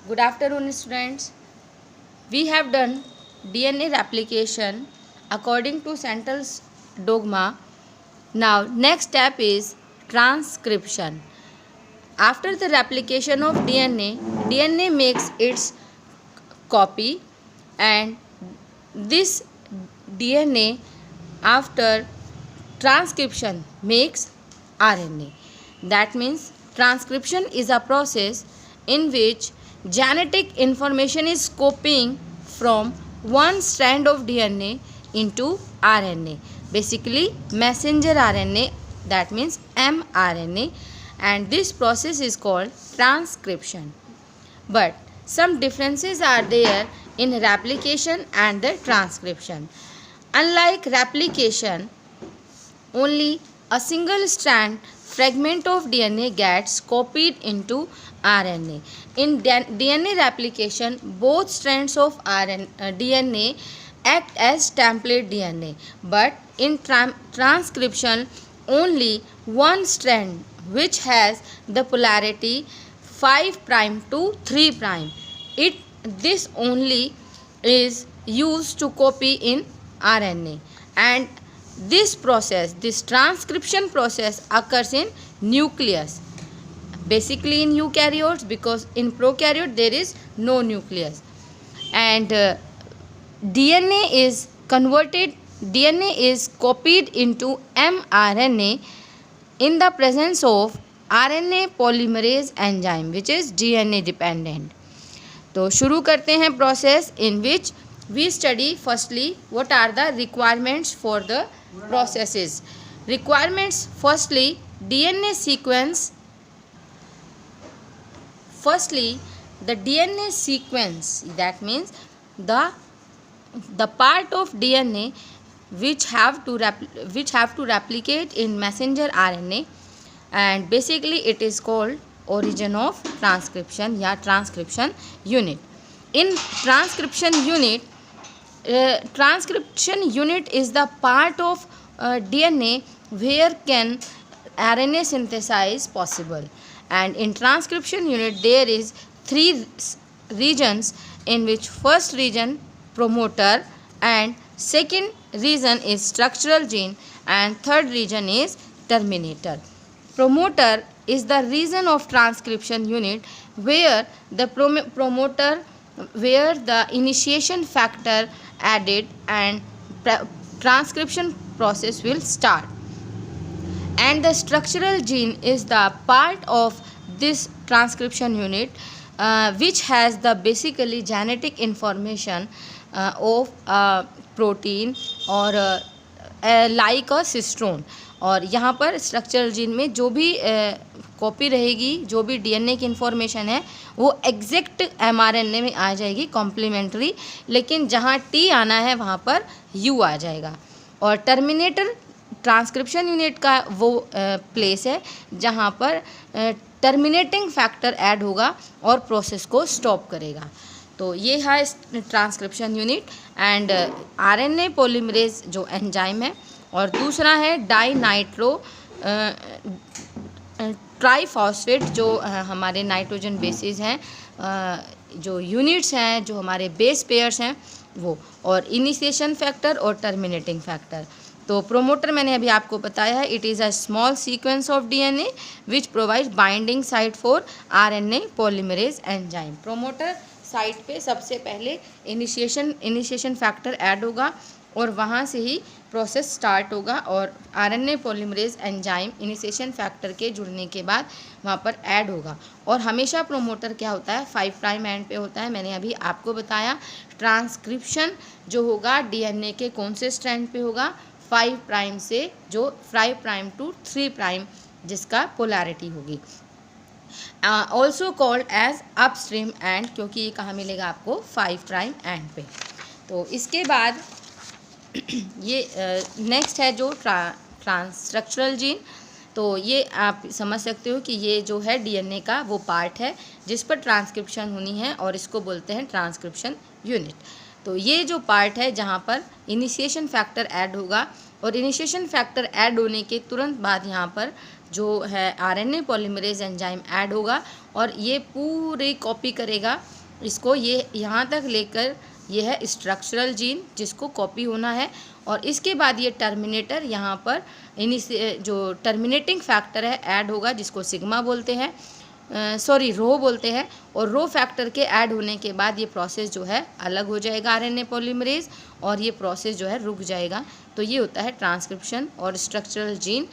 Good afternoon, students. We have done DNA replication according to Central's dogma. Now, next step is transcription. After the replication of DNA makes its copy, and this DNA after transcription makes RNA. That means transcription is a process in which genetic information is copying from one strand of DNA into RNA. Basically messenger RNA, that means mRNA, and this process is called transcription. But some differences are there in replication and the transcription. Unlike replication, only a single strand fragment of DNA gets copied into RNA. In DNA replication, both strands of DNA act as template DNA, but in transcription, only one strand, which has the polarity 5' to 3'. This only is used to copy in RNA, and this transcription process occurs in nucleus. Basically in eukaryotes, because in prokaryote there is no nucleus. And DNA is copied into mRNA in the presence of RNA polymerase enzyme, which is DNA dependent. तो शुरू करते हैं process in which we study firstly what are the requirements for the processes. Requirements: firstly, DNA sequence. The DNA sequence, that means the part of DNA which have to replicate in messenger RNA, and basically it is called origin of transcription या transcription unit. In transcription unit is the part of DNA where can RNA synthesis possible, and in transcription unit there is three regions, in which first region promoter, and second region is structural gene, and third region is terminator. Promoter is the region of transcription unit where the initiation factor added and transcription process will start. And the structural gene is the part of this transcription unit which has the basically genetic information of protein or like a cistone. और यहाँ पर structural gene में जो भी copy रहेगी, जो भी DNA की इन्फॉर्मेशन है वो एग्जैक्ट एमआरएनए में आ जाएगी कॉम्प्लीमेंट्री, लेकिन जहाँ टी आना है वहाँ पर यू आ जाएगा. और टर्मिनेटर ट्रांसक्रिप्शन यूनिट का वो प्लेस है जहाँ पर टर्मिनेटिंग फैक्टर ऐड होगा और प्रोसेस को स्टॉप करेगा. तो ये है transcription unit. And RNA polymerase जो एंजाइम है, और दूसरा है डाइनाइट्रो ट्राइफॉस्फेट जो हमारे नाइट्रोजन बेसिस हैं, जो यूनिट्स हैं, जो हमारे बेस पेयर्स हैं वो, और इनिशिएशन फैक्टर और टर्मिनेटिंग फैक्टर. तो प्रोमोटर मैंने अभी आपको बताया है, it is a small sequence of DNA which provide binding site for RNA polymerase enzyme. Promoter site पे सबसे पहले इनिशिएशन फैक्टर ऐड होगा और वहाँ से ही प्रोसेस स्टार्ट होगा, और RNA polymerase enzyme initiation factor के जुड़ने के बाद वहाँ पर ऐड होगा. और हमेशा प्रोमोटर क्या होता है, 5' एंड पे होता है. मैंने अभी आपको बताया ट्रांसक्रिप्शन जो होगा डीएनए के कौन से स्ट्रैंड पे होगा, 5' से जो 5' to 3', जिसका पोलैरिटी होगी. Also called as upstream end, क्योंकि ये कहाँ मिलेगा आपको 5' एंड पे. तो इसके बाद ये नेक्स्ट है जो ट्रांसस्ट्रक्चरल जीन. तो ये आप समझ सकते हो कि ये जो है डीएनए का वो पार्ट है जिस पर ट्रांसक्रिप्शन होनी है, और इसको बोलते हैं ट्रांसक्रिप्शन यूनिट. तो ये जो पार्ट है जहाँ पर इनिशिएशन फैक्टर ऐड होगा, और इनिशिएशन फैक्टर ऐड होने के तुरंत बाद यहाँ पर जो है आरएनए पॉलीमरेज एंजाइम ऐड होगा, और ये पूरी कॉपी करेगा इसको, ये यहाँ तक लेकर ये है स्ट्रक्चरल जीन जिसको कॉपी होना है। और इसके बाद ये टर्मिनेटर यहाँ पर जो टर्मिनेटिंग फैक्टर है ऐड होगा, जिसको सिग्मा बोलते हैं, रो बोलते हैं। और रो फैक्टर के ऐड होने के बाद ये प्रोसेस जो है अलग हो जाएगा आरएनए पॉलीमरेज, और ये प्रोसेस जो है रुक जाएगा। तो ये होता है ट्रांसक्रिप्शन। और स्ट्रक्चरल जीन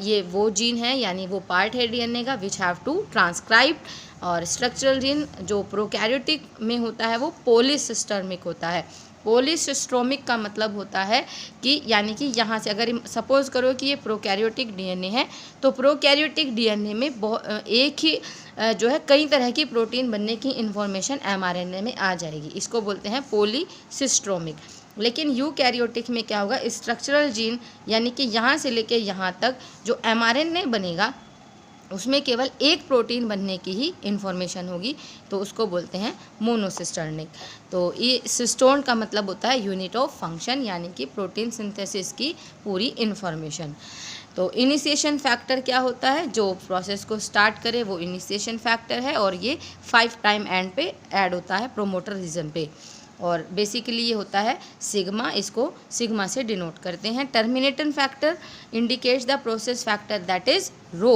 ये वो जीन है, यानी वो पार्ट है डीएनए का विच हैव टू ट्रांसक्राइब। और स्ट्रक्चरल जीन जो प्रोकैरियोटिक में होता है वो पॉलीसिस्टर्मिक होता है। पॉलीसिस्टोमिक का मतलब होता है कि यानी कि यहाँ से अगर सपोज करो कि ये प्रोकैरियोटिक डीएनए है, तो प्रोकैरियोटिक डीएनए में एक ही जो है कई तरह की प्रोटीन बनने की इन्फॉर्मेशन एमआरएनए में आ जाएगी, इसको बोलते हैं पॉलीसिस्टोमिक। लेकिन यूकैरियोटिक में क्या होगा, स्ट्रक्चरल जीन यानी कि यहाँ से लेके यहाँ तक जो एमआरएनए बनेगा उसमें केवल एक प्रोटीन बनने की ही इन्फॉर्मेशन होगी, तो उसको बोलते हैं मोनोसिस्टर्निक। तो ये सिस्टोन का मतलब होता है यूनिट ऑफ फंक्शन, यानी कि प्रोटीन सिंथेसिस की पूरी इन्फॉर्मेशन। तो इनिशिएशन फैक्टर क्या होता है, जो प्रोसेस को स्टार्ट करे वो इनिशिएशन फैक्टर है, और ये 5 प्राइम एंड पे ऐड होता है प्रोमोटर रीजन पे। और बेसिकली ये होता है सिग्मा, इसको सिग्मा से डिनोट करते हैं। Terminating factor indicates the process factor that is rho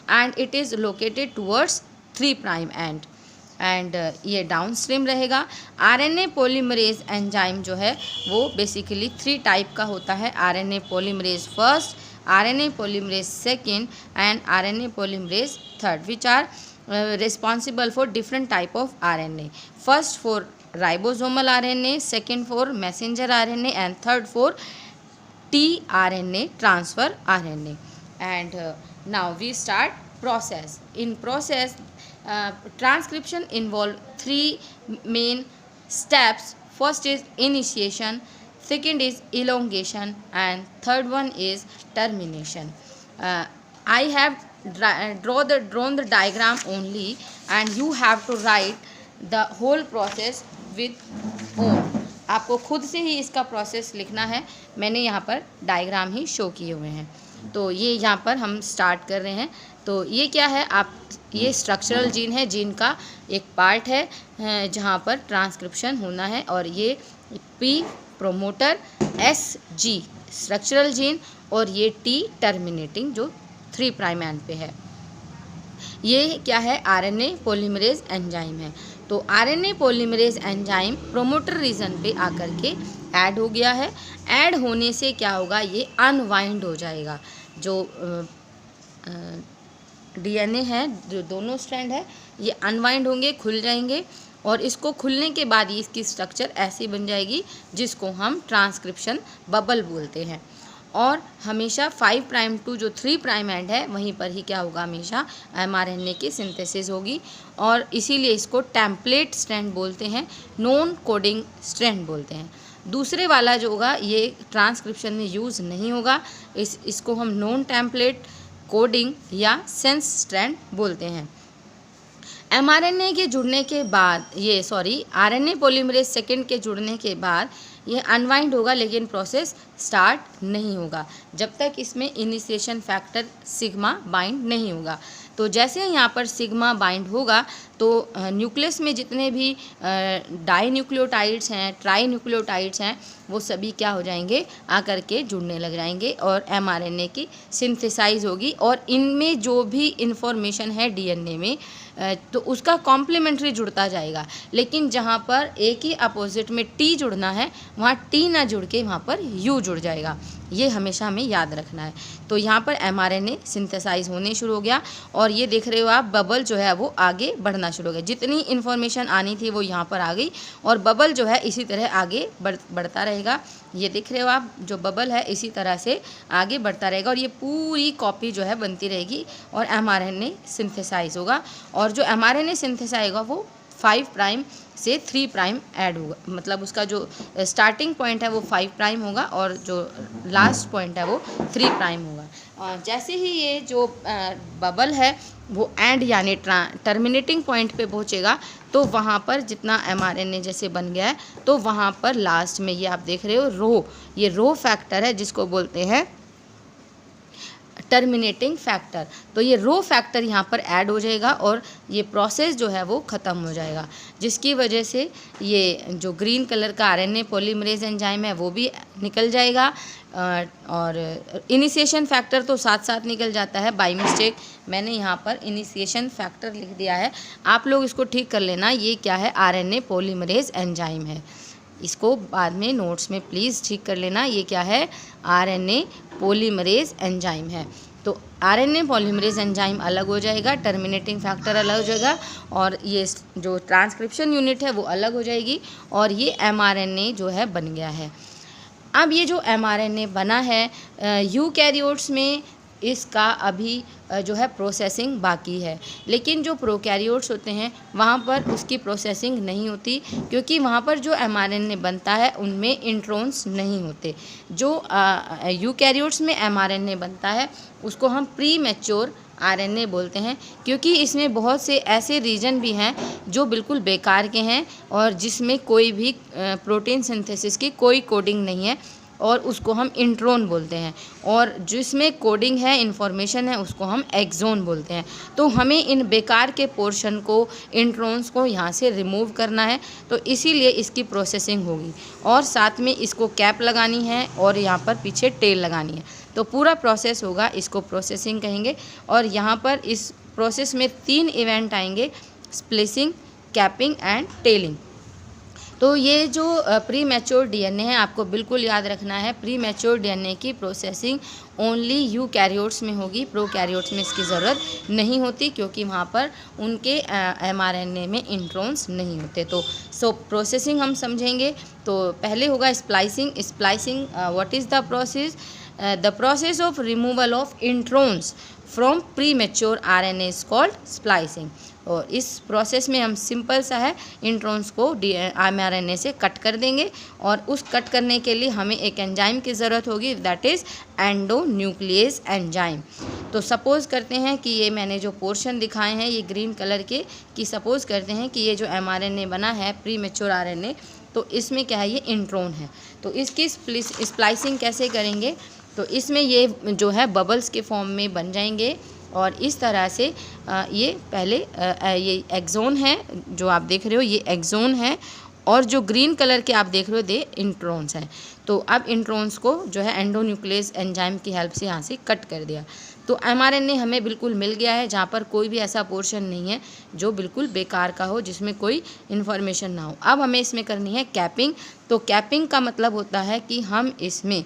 and it is located towards 3 prime end ये डाउन स्ट्रीम रहेगा। आरएनए पॉलीमरेज एंजाइम जो है वो बेसिकली 3 टाइप का होता है, RNA polymerase first, RNA polymerase second and RNA polymerase third, which are responsible for different type of RNA. First for ribosomal RNA, second for messenger RNA and third for tRNA transfer RNA. And now we start process. In process, transcription involve 3 main steps. First is initiation, second is elongation and third one is termination. I have drawn the diagram only and you have to write the whole process with own. आपको खुद से ही इसका process लिखना है, मैंने यहाँ पर diagram ही show किए हुए हैं। तो ये यहाँ पर हम स्टार्ट कर रहे हैं। तो ये क्या है, ये स्ट्रक्चरल जीन है, जीन का एक पार्ट है जहाँ पर ट्रांसक्रिप्शन होना है, और ये P promoter, S G structural gene, और ये टी टर्मिनेटिंग जो 3 प्राइम एंड पे है। ये क्या है, आरएनए पॉलीमरेज एंजाइम है। तो RNA polymerase enzyme promoter region पे आकर के ऐड हो गया है। ऐड होने से क्या होगा, ये अनवाइंड हो जाएगा। जो डीएनए है, जो दोनों स्ट्रैंड है, ये अनवाइंड होंगे, खुल जाएंगे, और इसको खुलने के बाद इसकी स्ट्रक्चर ऐसी बन जाएगी जिसको हम ट्रांसक्रिप्शन बबल बोलते हैं। और हमेशा 5 प्राइम टू जो 3 प्राइम एंड है वहीं पर ही क्या होगा, हमेशा एमआरएनए की सिंथेसिस होगी, और इसीलिए इसको टेम्पलेट स्ट्रैंड बोलते हैं, नॉन कोडिंग स्ट्रैंड बोलते हैं। दूसरे वाला जो होगा ये ट्रांसक्रिप्शन में यूज़ नहीं होगा, इसको हम नॉन टेम्पलेट, कोडिंग या सेंस स्ट्रैंड बोलते हैं। एमआरएनए के जुड़ने के बाद आरएनए पॉलीमरेज सेकेंड के जुड़ने के बाद ये अनवाइंड होगा, लेकिन प्रोसेस स्टार्ट नहीं होगा जब तक इसमें इनिशिएशन फैक्टर सिग्मा बाइंड नहीं होगा। तो जैसे यहाँ पर सिग्मा बाइंड होगा तो न्यूक्लियस में जितने भी डाई न्यूक्लियोटाइड्स हैं, ट्राई न्यूक्लियोटाइड्स हैं, वो सभी क्या हो जाएंगे, आकर के जुड़ने लग जाएंगे, और एमआरएनए की सिंथेसाइज होगी, और इनमें जो भी इंफॉर्मेशन है डीएनए में तो उसका कॉम्प्लीमेंट्री जुड़ता जाएगा। लेकिन जहाँ पर एक ही अपोजिट में टी जुड़ना है वहाँ टी ना जुड़ के वहाँ पर यू जुड़ जाएगा, ये हमेशा हमें याद रखना है। तो यहाँ पर एमआरएनए सिंथेसाइज होने शुरू हो गया, और ये देख रहे हो आप, बबल जो है वो आगे बढ़ना शुरू हो गया। जितनी इन्फॉर्मेशन आनी थी वो यहाँ पर आ गई, और बबल जो है इसी तरह आगे बढ़ता रहेगा। ये देख रहे हो आप, जो बबल है इसी तरह से आगे बढ़ता रहेगा, और ये पूरी कॉपी जो है बनती रहेगी, और एमआरएनए सिंथेसाइज होगा। और जो एमआरएनए सिंथेसाइज होगा वो 5 प्राइम से 3 प्राइम ऐड होगा, मतलब उसका जो स्टार्टिंग पॉइंट है वो 5 प्राइम होगा, और जो लास्ट पॉइंट है वो 3 प्राइम होगा। और जैसे ही ये जो बबल है वो एंड यानी टर्मिनेटिंग पॉइंट पे पहुंचेगा, तो वहाँ पर जितना एमआरएनए जैसे बन गया है, तो वहाँ पर लास्ट में ये आप देख रहे हो ये रो फैक्टर है, जिसको बोलते हैं टर्मिनेटिंग फैक्टर। तो ये रो फैक्टर यहाँ पर ऐड हो जाएगा और ये प्रोसेस जो है वो ख़त्म हो जाएगा, जिसकी वजह से ये जो ग्रीन कलर का आरएनए पॉलीमरेज एंजाइम है वो भी निकल जाएगा। और इनिशिएशन फैक्टर तो साथ साथ निकल जाता है, बाय मिस्टेक मैंने यहाँ पर इनिशिएशन फैक्टर लिख दिया है, आप लोग इसको ठीक कर लेना। ये क्या है, आरएनए पॉलीमरेज एंजाइम है, इसको बाद में नोट्स में प्लीज़ ठीक कर लेना। ये क्या है, आरएनए पॉलीमरेज एंजाइम है। तो आरएनए पॉलीमरेज एंजाइम अलग हो जाएगा, टर्मिनेटिंग फैक्टर अलग हो जाएगा, और ये जो ट्रांसक्रिप्शन यूनिट है वो अलग हो जाएगी, और ये एमआरएनए जो है बन गया है। अब ये जो एमआरएनए बना है यूकैरियोट्स में, इसका अभी जो है प्रोसेसिंग बाकी है, लेकिन जो प्रोकैरियोट्स होते हैं वहाँ पर उसकी प्रोसेसिंग नहीं होती, क्योंकि वहाँ पर जो एमआरएनए बनता है उनमें इंट्रॉन्स नहीं होते। जो यूकैरियोट्स में एमआरएनए बनता है उसको हम प्री मैच्योर आरएनए बोलते हैं, क्योंकि इसमें बहुत से ऐसे रीजन भी हैं जो बिल्कुल बेकार के हैं और जिसमें कोई भी प्रोटीन सिंथेसिस की कोई कोडिंग नहीं है, और उसको हम इंट्रोन बोलते हैं, और जिसमें कोडिंग है, इंफॉर्मेशन है, उसको हम एक्सोन बोलते हैं। तो हमें इन बेकार के पोर्शन को, इंट्रोन्स को यहाँ से रिमूव करना है, तो इसीलिए इसकी प्रोसेसिंग होगी, और साथ में इसको कैप लगानी है और यहाँ पर पीछे टेल लगानी है। तो पूरा प्रोसेस होगा, इसको प्रोसेसिंग कहेंगे। और यहाँ पर इस प्रोसेस में 3 इवेंट आएंगे, स्प्लिसिंग, कैपिंग एंड टेलिंग। तो ये जो प्री मैच्योर डीएनए है, आपको बिल्कुल याद रखना है, प्री मैच्योर डीएनए की प्रोसेसिंग ओनली यूकैरियोट्स में होगी, प्रोकैरियोट्स में इसकी ज़रूरत नहीं होती, क्योंकि वहाँ पर उनके एमआरएनए में इंट्रॉन्स नहीं होते। तो प्रोसेसिंग हम समझेंगे। तो पहले होगा splicing. Splicing what is the process? The process of removal of introns from pre mature RNA is called splicing. और इस प्रोसेस में हम सिंपल सा है, इंट्रॉन्स को एमआरएनए से कट कर देंगे, और उस कट करने के लिए हमें एक एंजाइम की ज़रूरत होगी, दैट इज़ एंडोन्यूक्लिएज एंजाइम। तो सपोज़ करते हैं कि ये मैंने जो पोर्शन दिखाए हैं ये ग्रीन कलर के, कि सपोज़ करते हैं कि ये जो एमआरएनए बना है प्री मैच्योर आरएनए, तो इसमें क्या है, ये इंट्रॉन है। तो इसकी स्प्लाइसिंग कैसे करेंगे? तो इसमें ये जो है बबल्स के फॉर्म में बन जाएंगे, और इस तरह से ये पहले ये एक्सोन है जो आप देख रहे हो, ये एक्सोन है, और जो ग्रीन कलर के आप देख रहे हो दे इंट्रॉन्स हैं। तो अब इंट्रॉन्स को जो है एंडोन्यूक्लियस एंजाइम की हेल्प से यहाँ से कट कर दिया। तो एमआरएनए हमें बिल्कुल मिल गया है, जहाँ पर कोई भी ऐसा पोर्शन नहीं है जो बिल्कुल बेकार का हो, जिसमें कोई इन्फॉर्मेशन ना हो। अब हमें इसमें करनी है कैपिंग। तो कैपिंग का मतलब होता है कि हम इसमें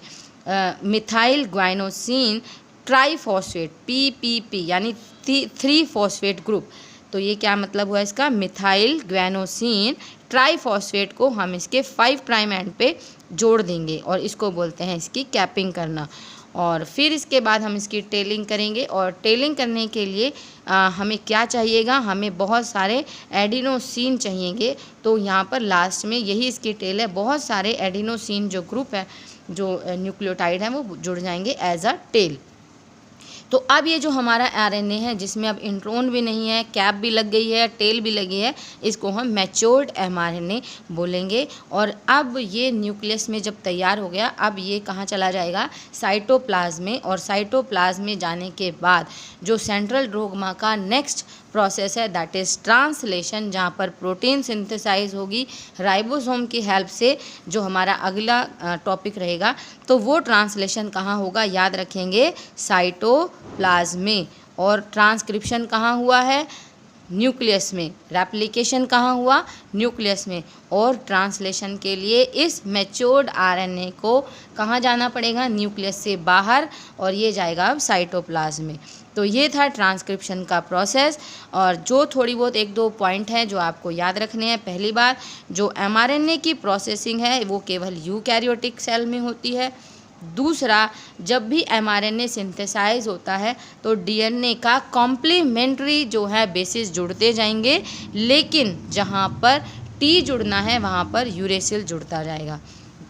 मिथाइल ग्वाइनोसिन ट्राईफॉस्फेट PPP यानी 3 फॉस्फेट ग्रुप। तो ये क्या मतलब हुआ इसका, मिथाइल ग्वाइनोसिन ट्राईफॉस्फेट को हम इसके 5 प्राइम एंड पे जोड़ देंगे, और इसको बोलते हैं इसकी कैपिंग करना। और फिर इसके बाद हम इसकी टेलिंग करेंगे, और टेलिंग करने के लिए हमें क्या चाहिएगा, हमें बहुत सारे एडिनोसिन चाहिएंगे। तो यहाँ पर लास्ट में यही इसकी टेल है, बहुत सारे एडिनोसिन जो ग्रुप है, जो न्यूक्लियोटाइड हैं, वो जुड़ जाएंगे एज अ टेल। तो अब ये जो हमारा आरएनए है, जिसमें अब इंट्रॉन भी नहीं है, कैप भी लग गई है, टेल भी लगी है, इसको हम मैच्योर्ड एमआरएनए बोलेंगे। और अब ये न्यूक्लियस में जब तैयार हो गया, अब ये कहाँ चला जाएगा, साइटोप्लाज्म में। और साइटोप्लाज्म में जाने के बाद जो सेंट्रल डोग्मा का नेक्स्ट प्रोसेस है, दैट इज़ ट्रांसलेशन, जहाँ पर प्रोटीन सिंथेसाइज होगी राइबोसोम की हेल्प से, जो हमारा अगला टॉपिक रहेगा। तो वो ट्रांसलेशन कहाँ होगा, याद रखेंगे, साइटोप्लाज्म में। और ट्रांसक्रिप्शन कहाँ हुआ है, न्यूक्लियस में। रेप्लिकेशन कहाँ हुआ, न्यूक्लियस में। और ट्रांसलेशन के लिए इस मैच्योर्ड आरएनए को कहाँ जाना पड़ेगा, न्यूक्लियस से बाहर, और ये जाएगा अब साइटोप्लाज्म में। तो ये था ट्रांसक्रिप्शन का प्रोसेस। और जो थोड़ी बहुत 1-2 पॉइंट हैं जो आपको याद रखने हैं। पहली बात, जो एमआरएनए की प्रोसेसिंग है वो केवल यूकैरियोटिक सेल में होती है। दूसरा, जब भी एमआरएनए सिंथेसाइज होता है तो डीएनए का कॉम्प्लीमेंट्री जो है बेसिस जुड़ते जाएंगे, लेकिन जहाँ पर टी जुड़ना है वहाँ पर यूरेसिल जुड़ता जाएगा।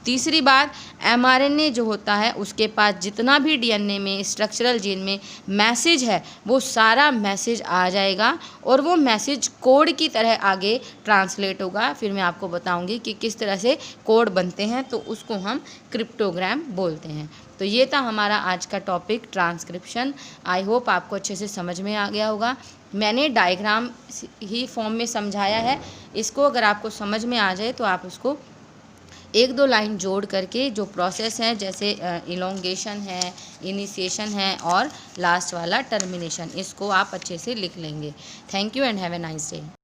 तीसरी बात, mRNA जो होता है उसके पास जितना भी DNA में स्ट्रक्चरल जीन में मैसेज है वो सारा मैसेज आ जाएगा और वो मैसेज कोड की तरह आगे ट्रांसलेट होगा। फिर मैं आपको बताऊंगी कि किस तरह से कोड बनते हैं, तो उसको हम क्रिप्टोग्राम बोलते हैं। तो ये था हमारा आज का टॉपिक ट्रांसक्रिप्शन। आई होप आपको अच्छे से समझ में आ गया होगा। मैंने डायग्राम ही फॉर्म में समझाया है, इसको अगर आपको समझ में आ जाए तो आप उसको 1-2 लाइन जोड़ करके जो प्रोसेस है, जैसे इलोंगेशन है, इनिशिएशन है और लास्ट वाला टर्मिनेशन, इसको आप अच्छे से लिख लेंगे। Thank you and have a nice day.